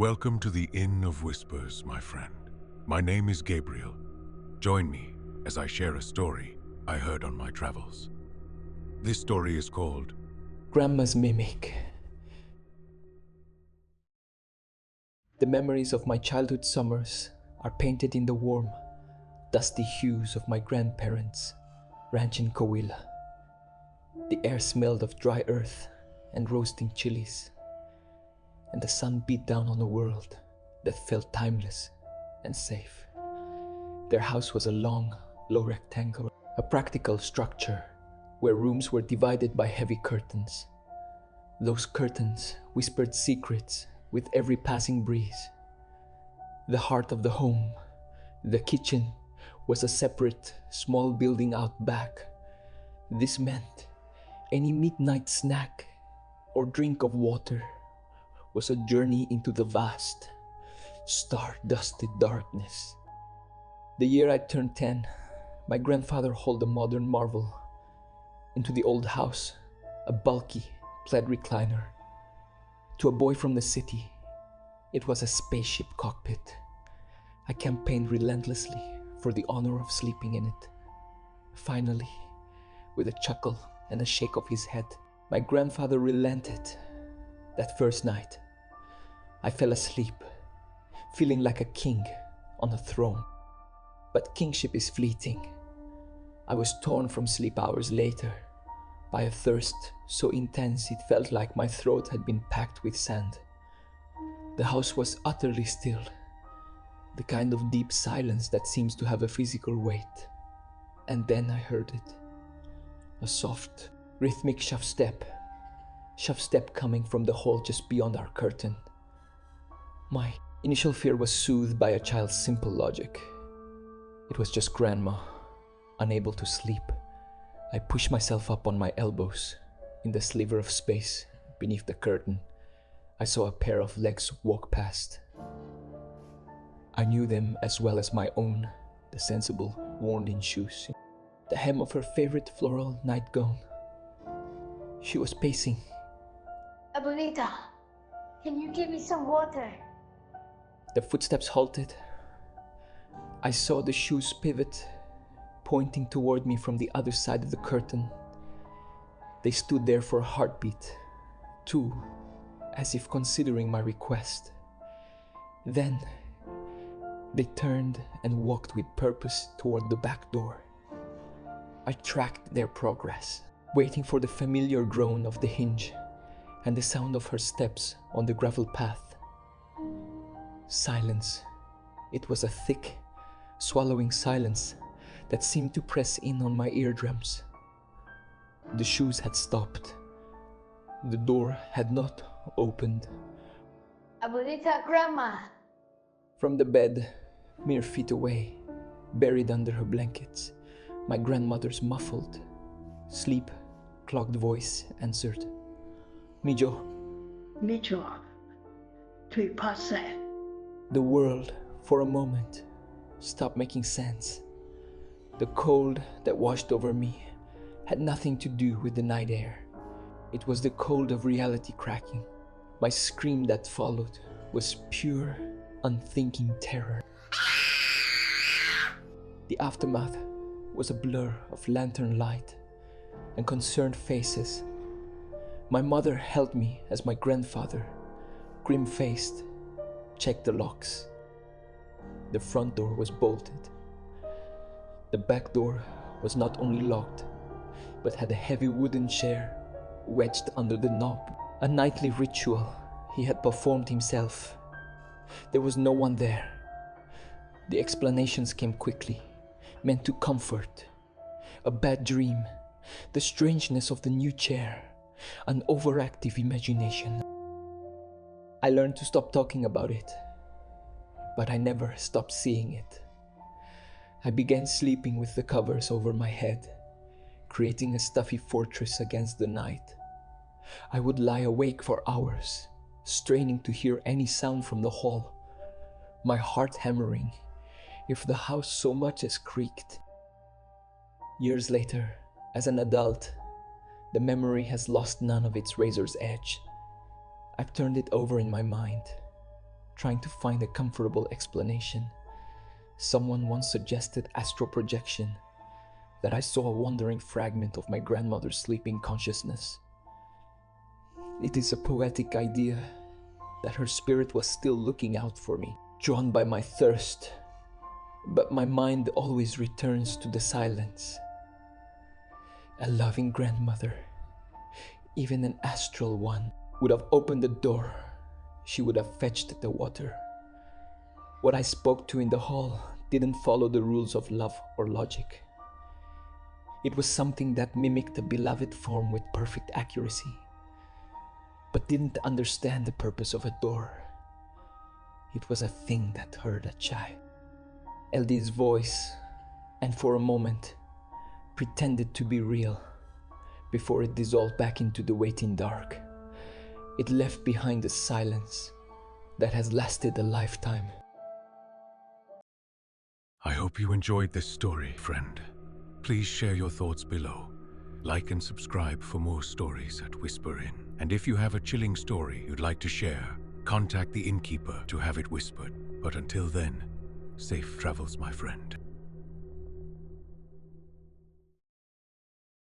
Welcome to the Inn of Whispers, my friend. My name is Gabriel. Join me as I share a story I heard on my travels. This story is called Grandma's Mimic. The memories of my childhood summers are painted in the warm, dusty hues of my grandparents' ranch in Coahuila. The air smelled of dry earth and roasting chilies, and the sun beat down on a world that felt timeless and safe. Their house was a long, low rectangle, a practical structure where rooms were divided by heavy curtains. Those curtains whispered secrets with every passing breeze. The heart of the home, the kitchen, was a separate, small building out back. This meant any midnight snack or drink of water was a journey into the vast, star-dusted darkness. The year I turned 10, my grandfather hauled a modern marvel into the old house, a bulky, plaid recliner. To a boy from the city, it was a spaceship cockpit. I campaigned relentlessly for the honor of sleeping in it. Finally, with a chuckle and a shake of his head, my grandfather relented. That first night, I fell asleep, feeling like a king on a throne. But kingship is fleeting. I was torn from sleep hours later by a thirst so intense it felt like my throat had been packed with sand. The house was utterly still, the kind of deep silence that seems to have a physical weight. And then I heard it. A soft, rhythmic shove step coming from the hall just beyond our curtain. My initial fear was soothed by a child's simple logic. It was just Grandma, unable to sleep. I pushed myself up on my elbows. In the sliver of space beneath the curtain, I saw a pair of legs walk past. I knew them as well as my own, the sensible, worn-in shoes, the hem of her favorite floral nightgown. She was pacing. Abuelita, can you give me some water? The footsteps halted. I saw the shoes pivot, pointing toward me from the other side of the curtain. They stood there for a heartbeat, two, as if considering my request. Then, they turned and walked with purpose toward the back door. I tracked their progress, waiting for the familiar groan of the hinge and the sound of her steps on the gravel path. Silence. It was a thick, swallowing silence that seemed to press in on my eardrums. The shoes had stopped. The door had not opened. Abuelita, Grandma. From the bed, mere feet away, buried under her blankets, my grandmother's muffled, sleep-clogged voice answered. Mijo. Mijo, tuipase. The world, for a moment, stopped making sense. The cold that washed over me had nothing to do with the night air. It was the cold of reality cracking. My scream that followed was pure, unthinking terror. The aftermath was a blur of lantern light and concerned faces. My mother held me as my grandfather, grim-faced, checked the locks. The front door was bolted. The back door was not only locked, but had a heavy wooden chair wedged under the knob. A nightly ritual he had performed himself. There was no one there. The explanations came quickly, meant to comfort. A bad dream, the strangeness of the new chair, an overactive imagination. I learned to stop talking about it, but I never stopped seeing it. I began sleeping with the covers over my head, creating a stuffy fortress against the night. I would lie awake for hours, straining to hear any sound from the hall, my heart hammering if the house so much as creaked. Years later, as an adult, the memory has lost none of its razor's edge. I've turned it over in my mind, trying to find a comfortable explanation. Someone once suggested astral projection, that I saw a wandering fragment of my grandmother's sleeping consciousness. It is a poetic idea that her spirit was still looking out for me, drawn by my thirst, but my mind always returns to the silence. A loving grandmother, even an astral one, would have opened the door. She would have fetched the water. What I spoke to in the hall didn't follow the rules of love or logic. It was something that mimicked the beloved form with perfect accuracy, but didn't understand the purpose of a door. It was a thing that heard a child. LD's voice, and for a moment, pretended to be real before it dissolved back into the waiting dark. It left behind a silence that has lasted a lifetime. I hope you enjoyed this story, friend. Please share your thoughts below. Like and subscribe for more stories at WhisperInn. And if you have a chilling story you'd like to share, contact the innkeeper to have it whispered. But until then, safe travels, my friend.